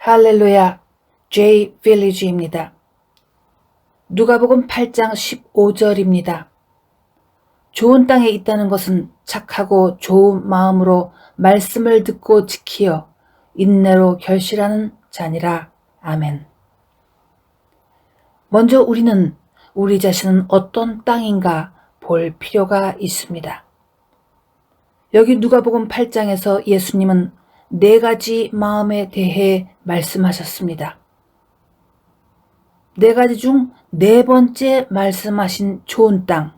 할렐루야, J 빌리지입니다. 누가복음 8장 15절입니다. 좋은 땅에 있다는 것은 착하고 좋은 마음으로 말씀을 듣고 지키어 인내로 결실하는 자니라. 아멘. 먼저 우리는 우리 자신은 어떤 땅인가 볼 필요가 있습니다. 여기 누가복음 8장에서 예수님은 4가지 마음에 대해 말씀하셨습니다. 4가지 중 4번째 말씀하신 좋은 땅,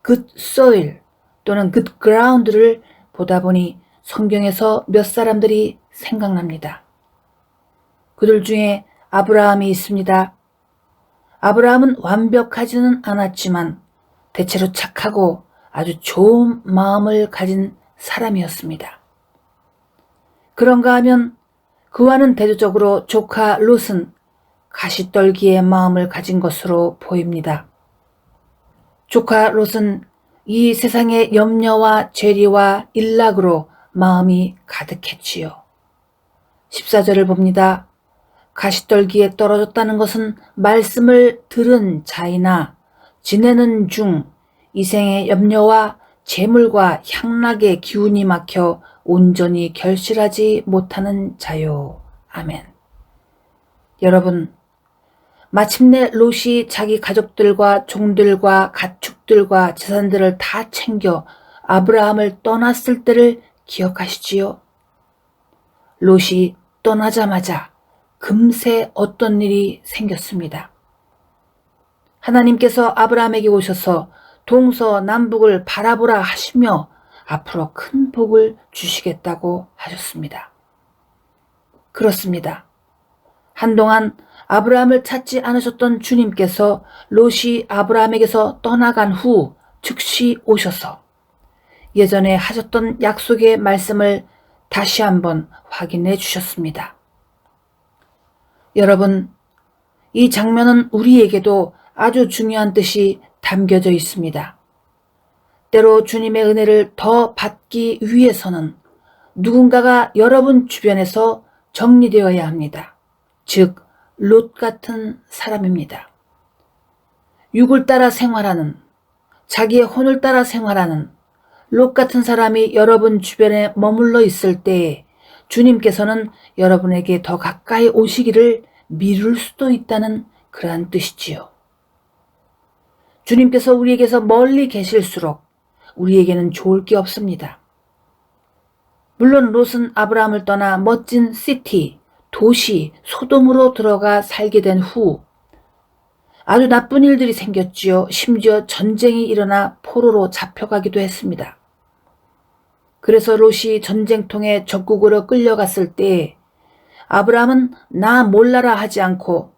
good soil 또는 good ground를 보다 보니 성경에서 몇 사람들이 생각납니다. 그들 중에 아브라함이 있습니다. 아브라함은 완벽하지는 않았지만 대체로 착하고 아주 좋은 마음을 가진 사람이었습니다. 그런가 하면 그와는 대조적으로 조카 롯은 가시떨기의 마음을 가진 것으로 보입니다. 조카 롯은 이 세상의 염려와 죄리와 일락으로 마음이 가득했지요. 14절을 봅니다. 가시떨기에 떨어졌다는 것은 말씀을 들은 자이나 지내는 중 이생의 염려와 재물과 향락의 기운이 막혀 온전히 결실하지 못하는 자요. 아멘. 여러분, 마침내 롯이 자기 가족들과 종들과 가축들과 재산들을 다 챙겨 아브라함을 떠났을 때를 기억하시지요? 롯이 떠나자마자 금세 어떤 일이 생겼습니다. 하나님께서 아브라함에게 오셔서 동서남북을 바라보라 하시며 앞으로 큰 복을 주시겠다고 하셨습니다. 그렇습니다. 한동안 아브라함을 찾지 않으셨던 주님께서 롯이 아브라함에게서 떠나간 후 즉시 오셔서 예전에 하셨던 약속의 말씀을 다시 한번 확인해 주셨습니다. 여러분, 이 장면은 우리에게도 아주 중요한 뜻이 담겨져 있습니다. 때로 주님의 은혜를 더 받기 위해서는 누군가가 여러분 주변에서 정리되어야 합니다. 즉, 롯 같은 사람입니다. 육을 따라 생활하는, 자기의 혼을 따라 생활하는 롯 같은 사람이 여러분 주변에 머물러 있을 때에 주님께서는 여러분에게 더 가까이 오시기를 미룰 수도 있다는 그러한 뜻이지요. 주님께서 우리에게서 멀리 계실수록 우리에게는 좋을 게 없습니다. 물론 롯은 아브라함을 떠나 멋진 시티, 도시, 소돔으로 들어가 살게 된 후 아주 나쁜 일들이 생겼지요. 심지어 전쟁이 일어나 포로로 잡혀가기도 했습니다. 그래서 롯이 전쟁통에 적국으로 끌려갔을 때 아브라함은 나 몰라라 하지 않고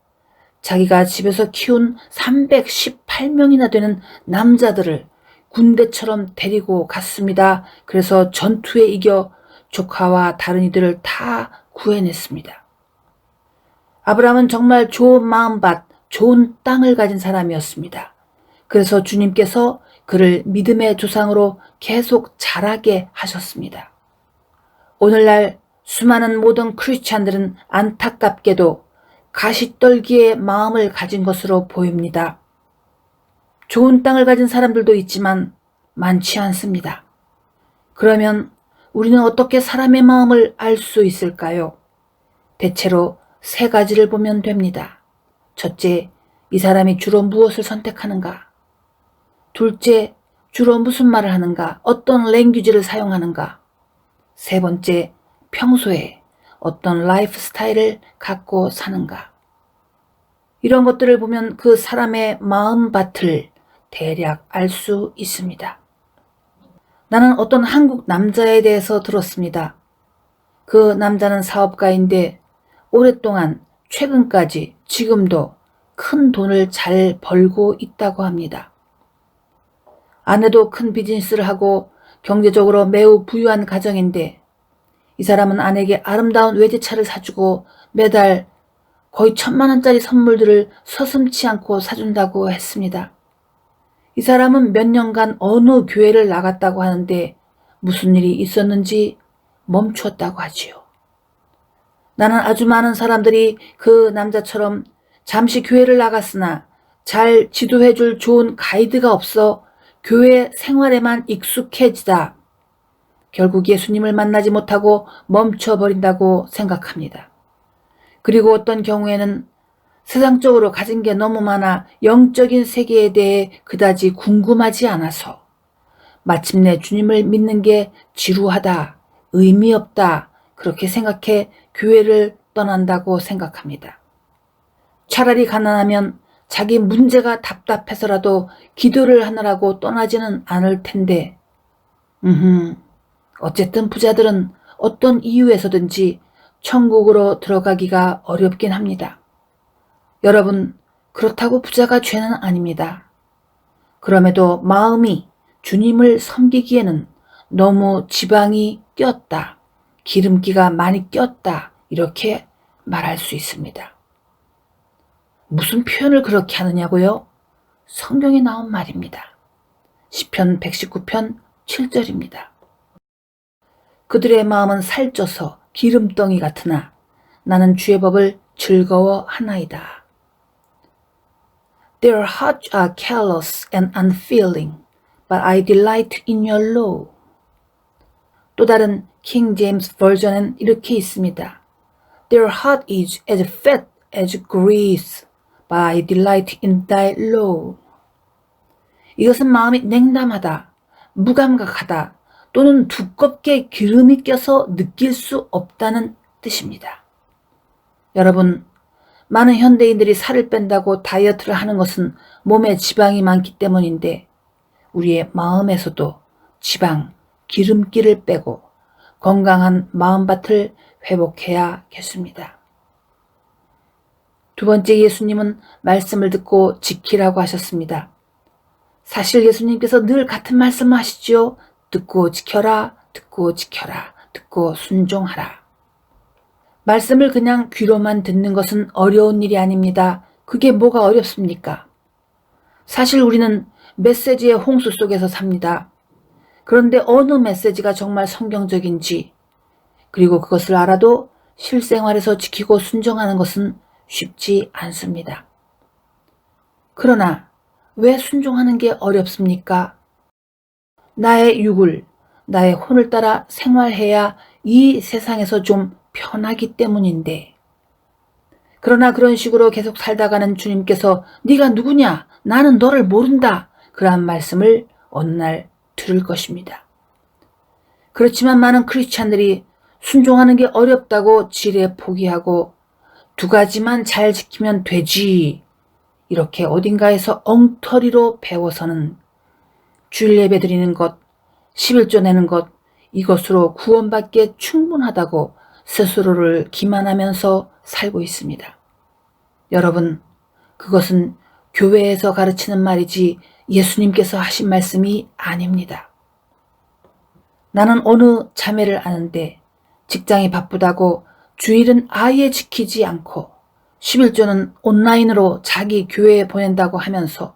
자기가 집에서 키운 318명이나 되는 남자들을 군대처럼 데리고 갔습니다. 그래서 전투에 이겨 조카와 다른 이들을 다 구해냈습니다. 아브라함은 정말 좋은 마음밭, 좋은 땅을 가진 사람이었습니다. 그래서 주님께서 그를 믿음의 조상으로 계속 자라게 하셨습니다. 오늘날 수많은 모든 크리스찬들은 안타깝게도 가시떨기의 마음을 가진 것으로 보입니다. 좋은 땅을 가진 사람들도 있지만 많지 않습니다. 그러면 우리는 어떻게 사람의 마음을 알 수 있을까요? 대체로 3가지를 보면 됩니다. 첫째, 이 사람이 주로 무엇을 선택하는가? 둘째, 주로 무슨 말을 하는가? 어떤 랭귀지를 사용하는가? 3번째, 평소에 어떤 라이프 스타일을 갖고 사는가? 이런 것들을 보면 그 사람의 마음밭을 대략 알 수 있습니다. 나는 어떤 한국 남자에 대해서 들었습니다. 그 남자는 사업가인데 오랫동안 최근까지 지금도 큰 돈을 잘 벌고 있다고 합니다. 아내도 큰 비즈니스를 하고 경제적으로 매우 부유한 가정인데 이 사람은 아내에게 아름다운 외제차를 사주고 매달 거의 1,000만 원짜리 선물들을 서슴지 않고 사준다고 했습니다. 이 사람은 몇 년간 어느 교회를 나갔다고 하는데 무슨 일이 있었는지 멈추었다고 하지요. 나는 아주 많은 사람들이 그 남자처럼 잠시 교회를 나갔으나 잘 지도해줄 좋은 가이드가 없어 교회 생활에만 익숙해지다 결국 예수님을 만나지 못하고 멈춰버린다고 생각합니다. 그리고 어떤 경우에는 세상적으로 가진 게 너무 많아 영적인 세계에 대해 그다지 궁금하지 않아서 마침내 주님을 믿는 게 지루하다, 의미 없다 그렇게 생각해 교회를 떠난다고 생각합니다. 차라리 가난하면 자기 문제가 답답해서라도 기도를 하느라고 떠나지는 않을 텐데 어쨌든 부자들은 어떤 이유에서든지 천국으로 들어가기가 어렵긴 합니다. 여러분, 그렇다고 부자가 죄는 아닙니다. 그럼에도 마음이 주님을 섬기기에는 너무 지방이 꼈다, 기름기가 많이 꼈다 이렇게 말할 수 있습니다. 무슨 표현을 그렇게 하느냐고요? 성경에 나온 말입니다. 시편 119편 7절입니다. 그들의 마음은 살쪄서 기름덩이 같으나 나는 주의 법을 즐거워하나이다. Their hearts are callous and unfeeling, but I delight in your law. 또 다른 킹 제임스 버전은 이렇게 있습니다. Their heart is as fat as grease, but I delight in thy law. 이것은 마음이 냉담하다, 무감각하다, 또는 두껍게 기름이 껴서 느낄 수 없다는 뜻입니다. 여러분, 많은 현대인들이 살을 뺀다고 다이어트를 하는 것은 몸에 지방이 많기 때문인데 우리의 마음에서도 지방, 기름기를 빼고 건강한 마음밭을 회복해야겠습니다. 두 번째, 예수님은 말씀을 듣고 지키라고 하셨습니다. 사실 예수님께서 늘 같은 말씀을 하시지요. 듣고 지켜라, 듣고 지켜라, 듣고 순종하라. 말씀을 그냥 귀로만 듣는 것은 어려운 일이 아닙니다. 그게 뭐가 어렵습니까? 사실 우리는 메시지의 홍수 속에서 삽니다. 그런데 어느 메시지가 정말 성경적인지, 그리고 그것을 알아도 실생활에서 지키고 순종하는 것은 쉽지 않습니다. 그러나 왜 순종하는 게 어렵습니까? 나의 육을, 나의 혼을 따라 생활해야 이 세상에서 좀 편하기 때문인데, 그러나 그런 식으로 계속 살다가는 주님께서 네가 누구냐? 나는 너를 모른다. 그러한 말씀을 어느 날 들을 것입니다. 그렇지만 많은 크리스찬들이 순종하는 게 어렵다고 지레 포기하고 두 가지만 잘 지키면 되지 이렇게 어딘가에서 엉터리로 배워서는 주일 예배 드리는 것, 11조 내는 것 이것으로 구원받기에 충분하다고 스스로를 기만하면서 살고 있습니다. 여러분, 그것은 교회에서 가르치는 말이지 예수님께서 하신 말씀이 아닙니다. 나는 어느 자매를 아는데 직장이 바쁘다고 주일은 아예 지키지 않고 11조는 온라인으로 자기 교회에 보낸다고 하면서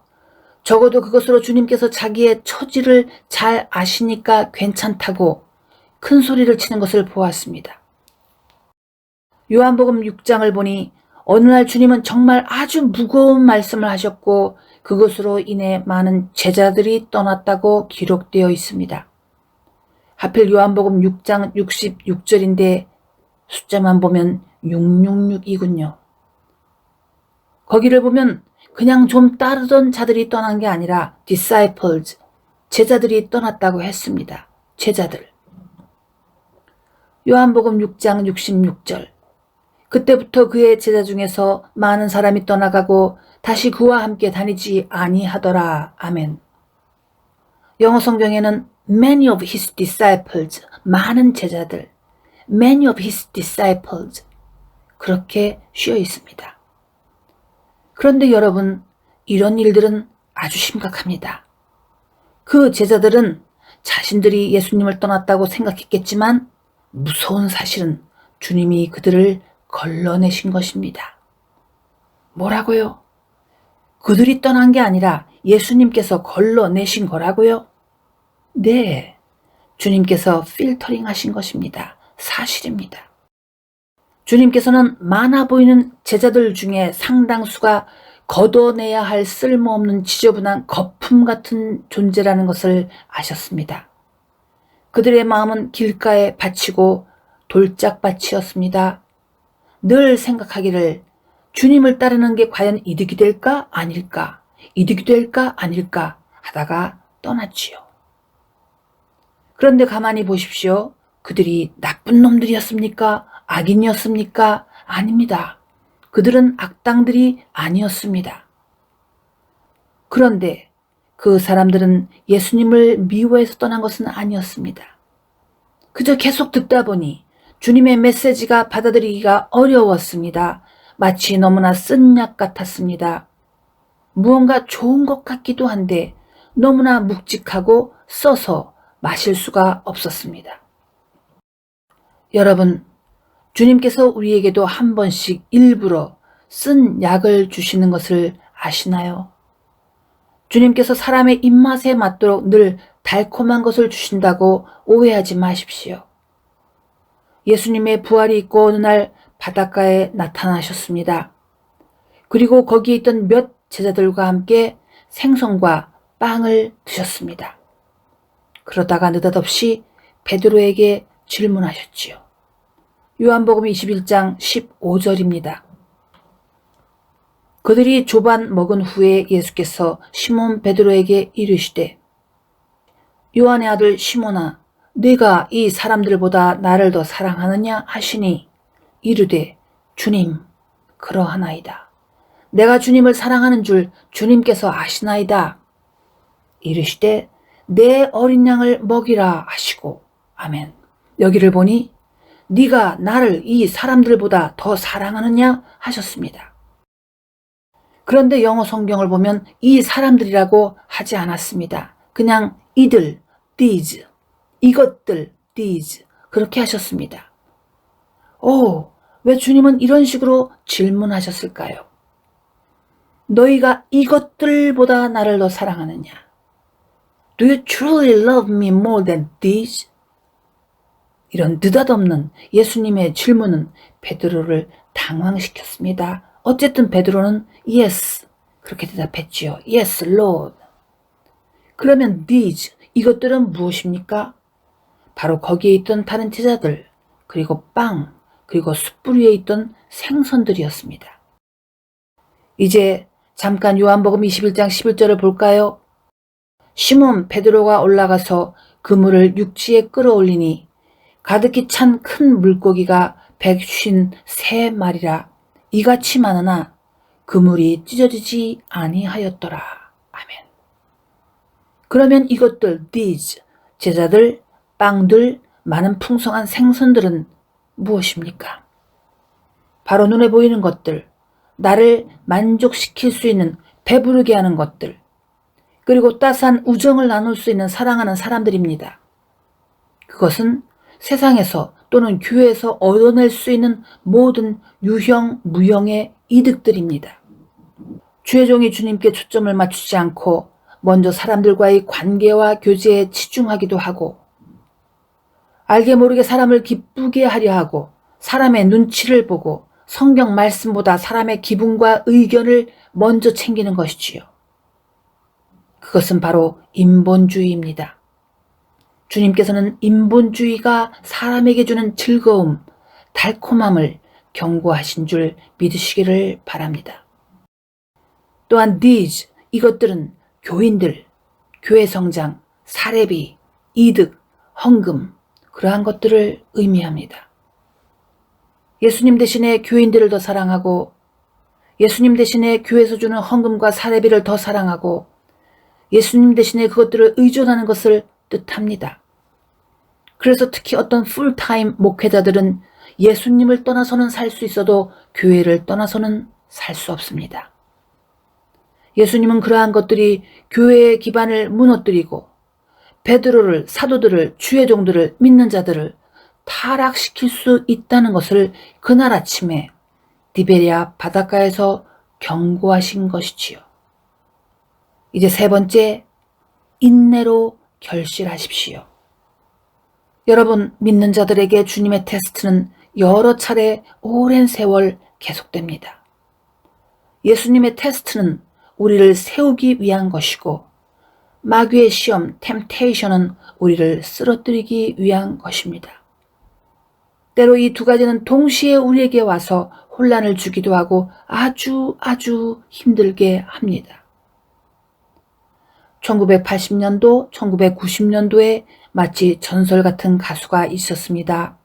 적어도 그것으로 주님께서 자기의 처지를 잘 아시니까 괜찮다고 큰 소리를 치는 것을 보았습니다. 요한복음 6장을 보니 어느 날 주님은 정말 아주 무거운 말씀을 하셨고 그것으로 인해 많은 제자들이 떠났다고 기록되어 있습니다. 하필 요한복음 6장 66절인데 숫자만 보면 666이군요. 거기를 보면 그냥 좀 따르던 자들이 떠난 게 아니라 disciples, 제자들이 떠났다고 했습니다. 제자들. 요한복음 6장 66절. 그때부터 그의 제자 중에서 많은 사람이 떠나가고 다시 그와 함께 다니지 아니하더라. 아멘. 영어 성경에는 many of his disciples, 많은 제자들, many of his disciples 그렇게 쉬어 있습니다. 그런데 여러분, 이런 일들은 아주 심각합니다. 그 제자들은 자신들이 예수님을 떠났다고 생각했겠지만 무서운 사실은 주님이 그들을 걸러내신 것입니다. 뭐라고요? 그들이 떠난 게 아니라 예수님께서 걸러내신 거라고요? 네, 주님께서 필터링 하신 것입니다. 사실입니다. 주님께서는 많아 보이는 제자들 중에 상당수가 걷어내야 할 쓸모없는 지저분한 거품 같은 존재라는 것을 아셨습니다. 그들의 마음은 길가에 밭이고 돌짝밭이었습니다. 늘 생각하기를 주님을 따르는 게 과연 이득이 될까 아닐까, 이득이 될까 아닐까 하다가 떠났지요. 그런데 가만히 보십시오. 그들이 나쁜 놈들이었습니까? 악인이었습니까? 아닙니다. 그들은 악당들이 아니었습니다. 그런데 그 사람들은 예수님을 미워해서 떠난 것은 아니었습니다. 그저 계속 듣다 보니 주님의 메시지가 받아들이기가 어려웠습니다. 마치 너무나 쓴 약 같았습니다. 무언가 좋은 것 같기도 한데 너무나 묵직하고 써서 마실 수가 없었습니다. 여러분, 주님께서 우리에게도 한 번씩 일부러 쓴 약을 주시는 것을 아시나요? 주님께서 사람의 입맛에 맞도록 늘 달콤한 것을 주신다고 오해하지 마십시오. 예수님의 부활이 있고 어느 날 바닷가에 나타나셨습니다. 그리고 거기에 있던 몇 제자들과 함께 생선과 빵을 드셨습니다. 그러다가 느닷없이 베드로에게 질문하셨지요. 요한복음 21장 15절입니다. 그들이 조반 먹은 후에 예수께서 시몬 베드로에게 이르시되 요한의 아들 시몬아 네가 이 사람들보다 나를 더 사랑하느냐 하시니 이르되 주님 그러하나이다. 내가 주님을 사랑하는 줄 주님께서 아시나이다. 이르시되 내 어린 양을 먹이라 하시고 아멘. 여기를 보니 네가 나를 이 사람들보다 더 사랑하느냐 하셨습니다. 그런데 영어 성경을 보면 이 사람들이라고 하지 않았습니다. 그냥 이들, these, 이것들, these 그렇게 하셨습니다. 왜 주님은 이런 식으로 질문하셨을까요? 너희가 이것들보다 나를 더 사랑하느냐? Do you truly love me more than these? 이런 느닷없는 예수님의 질문은 베드로를 당황시켰습니다. 어쨌든 베드로는 yes 그렇게 대답했지요. Yes, Lord. 그러면 these 이것들은 무엇입니까? 바로 거기에 있던 다른 제자들 그리고 빵 그리고 숯불 위에 있던 생선들이었습니다. 이제 잠깐 요한복음 21장 11절을 볼까요? 시몬 베드로가 올라가서 그물을 육지에 끌어올리니 가득히 찬 큰 물고기가 153마리라 이같이 많으나 그물이 찢어지지 아니하였더라. 아멘. 그러면 이것들 these 제자들, 빵들, 많은 풍성한 생선들은 무엇입니까? 바로 눈에 보이는 것들, 나를 만족시킬 수 있는 배부르게 하는 것들, 그리고 따스한 우정을 나눌 수 있는 사랑하는 사람들입니다. 그것은 세상에서 또는 교회에서 얻어낼 수 있는 모든 유형, 무형의 이득들입니다. 주의 종이 주님께 초점을 맞추지 않고 먼저 사람들과의 관계와 교제에 치중하기도 하고 알게 모르게 사람을 기쁘게 하려 하고 사람의 눈치를 보고 성경 말씀보다 사람의 기분과 의견을 먼저 챙기는 것이지요. 그것은 바로 인본주의입니다. 주님께서는 인본주의가 사람에게 주는 즐거움, 달콤함을 경고하신 줄 믿으시기를 바랍니다. 또한 these, 이것들은 교인들, 교회 성장, 사례비, 이득, 헌금, 그러한 것들을 의미합니다. 예수님 대신에 교인들을 더 사랑하고 예수님 대신에 교회에서 주는 헌금과 사례비를 더 사랑하고 예수님 대신에 그것들을 의존하는 것을 뜻합니다. 그래서 특히 어떤 풀타임 목회자들은 예수님을 떠나서는 살 수 있어도 교회를 떠나서는 살 수 없습니다. 예수님은 그러한 것들이 교회의 기반을 무너뜨리고 베드로를, 사도들을, 주의 종들을, 믿는 자들을 타락시킬 수 있다는 것을 그날 아침에 디베랴 바닷가에서 경고하신 것이지요. 이제 세 번째, 인내로 결실하십시오. 여러분, 믿는 자들에게 주님의 테스트는 여러 차례 오랜 세월 계속됩니다. 예수님의 테스트는 우리를 세우기 위한 것이고 마귀의 시험, 템테이션은 우리를 쓰러뜨리기 위한 것입니다. 때로 이 두 가지는 동시에 우리에게 와서 혼란을 주기도 하고 아주 힘들게 합니다. 1980년도, 1990년도에 마치 전설 같은 가수가 있었습니다.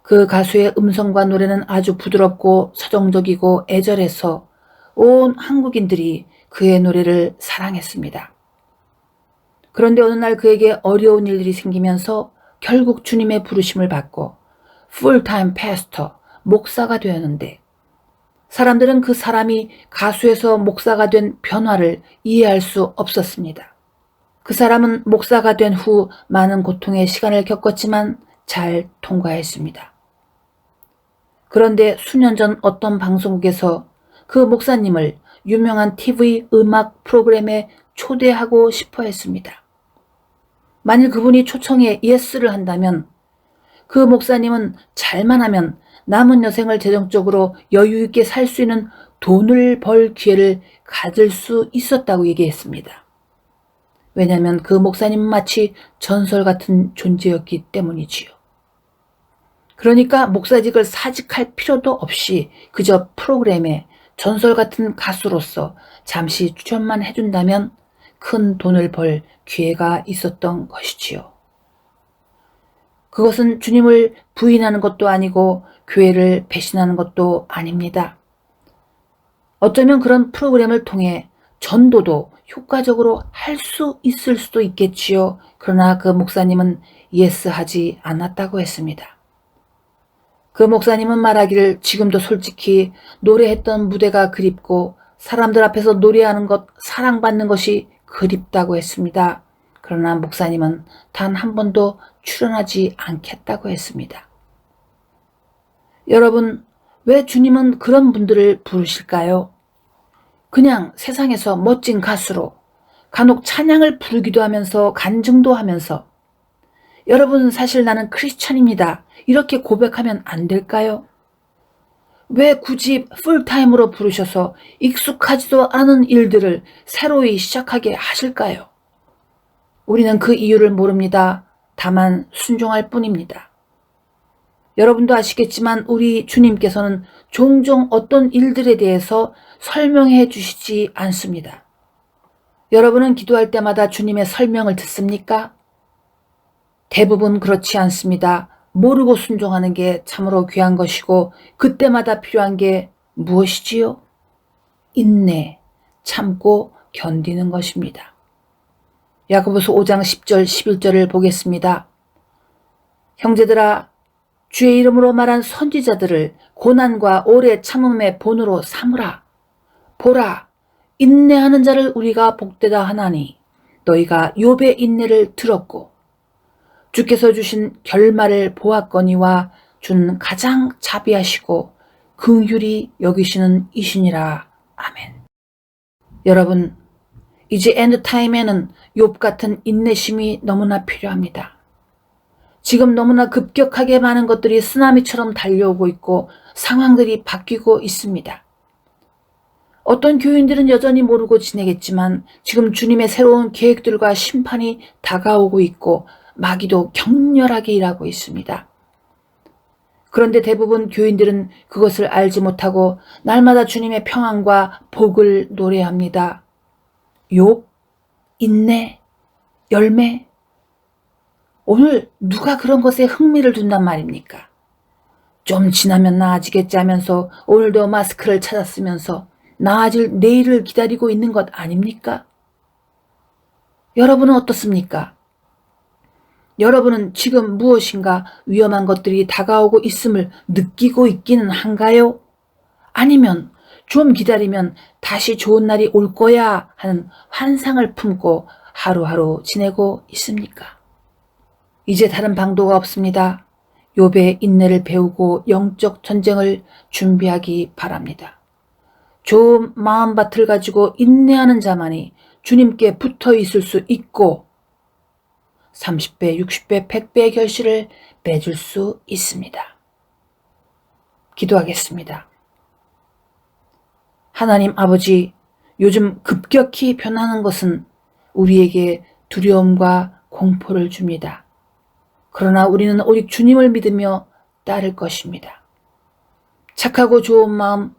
그 가수의 음성과 노래는 아주 부드럽고 서정적이고 애절해서 온 한국인들이 그의 노래를 사랑했습니다. 그런데 어느 날 그에게 어려운 일들이 생기면서 결국 주님의 부르심을 받고 풀타임 패스터, 목사가 되었는데 사람들은 그 사람이 가수에서 목사가 된 변화를 이해할 수 없었습니다. 그 사람은 목사가 된 후 많은 고통의 시간을 겪었지만 잘 통과했습니다. 그런데 수년 전 어떤 방송국에서 그 목사님을 유명한 TV 음악 프로그램에 초대하고 싶어 했습니다. 만일 그분이 초청에 예스를 한다면 그 목사님은 잘만 하면 남은 여생을 재정적으로 여유 있게 살 수 있는 돈을 벌 기회를 가질 수 있었다고 얘기했습니다. 왜냐하면 그 목사님은 마치 전설 같은 존재였기 때문이지요. 그러니까 목사직을 사직할 필요도 없이 그저 프로그램에 전설 같은 가수로서 잠시 출연만 해준다면 큰 돈을 벌 기회가 있었던 것이지요. 그것은 주님을 부인하는 것도 아니고 교회를 배신하는 것도 아닙니다. 어쩌면 그런 프로그램을 통해 전도도 효과적으로 할 수 있을 수도 있겠지요. 그러나 그 목사님은 예스하지 않았다고 했습니다. 그 목사님은 말하기를 지금도 솔직히 노래했던 무대가 그립고 사람들 앞에서 노래하는 것, 사랑받는 것이 그립다고 했습니다. 그러나 목사님은 단 한 번도 출연하지 않겠다고 했습니다. 여러분, 왜 주님은 그런 분들을 부르실까요? 그냥 세상에서 멋진 가수로 간혹 찬양을 부르기도 하면서 간증도 하면서 여러분 사실 나는 크리스찬입니다. 이렇게 고백하면 안 될까요? 왜 굳이 풀타임으로 부르셔서 익숙하지도 않은 일들을 새로이 시작하게 하실까요? 우리는 그 이유를 모릅니다. 다만 순종할 뿐입니다. 여러분도 아시겠지만 우리 주님께서는 종종 어떤 일들에 대해서 설명해 주시지 않습니다. 여러분은 기도할 때마다 주님의 설명을 듣습니까? 대부분 그렇지 않습니다. 모르고 순종하는 게 참으로 귀한 것이고 그때마다 필요한 게 무엇이지요? 인내, 참고 견디는 것입니다. 야고보서 5장 10절 11절을 보겠습니다. 형제들아 주의 이름으로 말한 선지자들을 고난과 오래 참음의 본으로 삼으라. 보라 인내하는 자를 우리가 복되다 하나니 너희가 욥의 인내를 들었고 주께서 주신 결말을 보았거니와 주는 가장 자비하시고 긍휼히 여기시는 이시니라. 아멘. 여러분, 이제 엔드타임에는 욥 같은 인내심이 너무나 필요합니다. 지금 너무나 급격하게 많은 것들이 쓰나미처럼 달려오고 있고 상황들이 바뀌고 있습니다. 어떤 교인들은 여전히 모르고 지내겠지만 지금 주님의 새로운 계획들과 심판이 다가오고 있고 마귀도 격렬하게 일하고 있습니다. 그런데 대부분 교인들은 그것을 알지 못하고 날마다 주님의 평안과 복을 노래합니다. 욥, 인내, 열매. 오늘 누가 그런 것에 흥미를 둔단 말입니까? 좀 지나면 나아지겠지 하면서 오늘도 마스크를 찾았으면서 나아질 내일을 기다리고 있는 것 아닙니까? 여러분은 어떻습니까? 여러분은 지금 무엇인가 위험한 것들이 다가오고 있음을 느끼고 있기는 한가요? 아니면 좀 기다리면 다시 좋은 날이 올 거야 하는 환상을 품고 하루하루 지내고 있습니까? 이제 다른 방도가 없습니다. 욥의 인내를 배우고 영적 전쟁을 준비하기 바랍니다. 좋은 마음밭을 가지고 인내하는 자만이 주님께 붙어 있을 수 있고 30배, 60배, 100배의 결실을 맺을 수 있습니다. 기도하겠습니다. 하나님 아버지, 요즘 급격히 변하는 것은 우리에게 두려움과 공포를 줍니다. 그러나 우리는 오직 주님을 믿으며 따를 것입니다. 착하고 좋은 마음,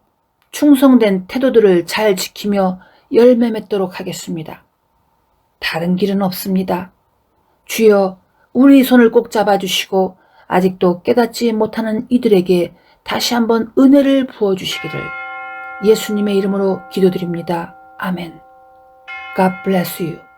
충성된 태도들을 잘 지키며 열매 맺도록 하겠습니다. 다른 길은 없습니다. 주여, 우리 손을 꼭 잡아주시고 아직도 깨닫지 못하는 이들에게 다시 한번 은혜를 부어주시기를 예수님의 이름으로 기도드립니다. 아멘. God bless you.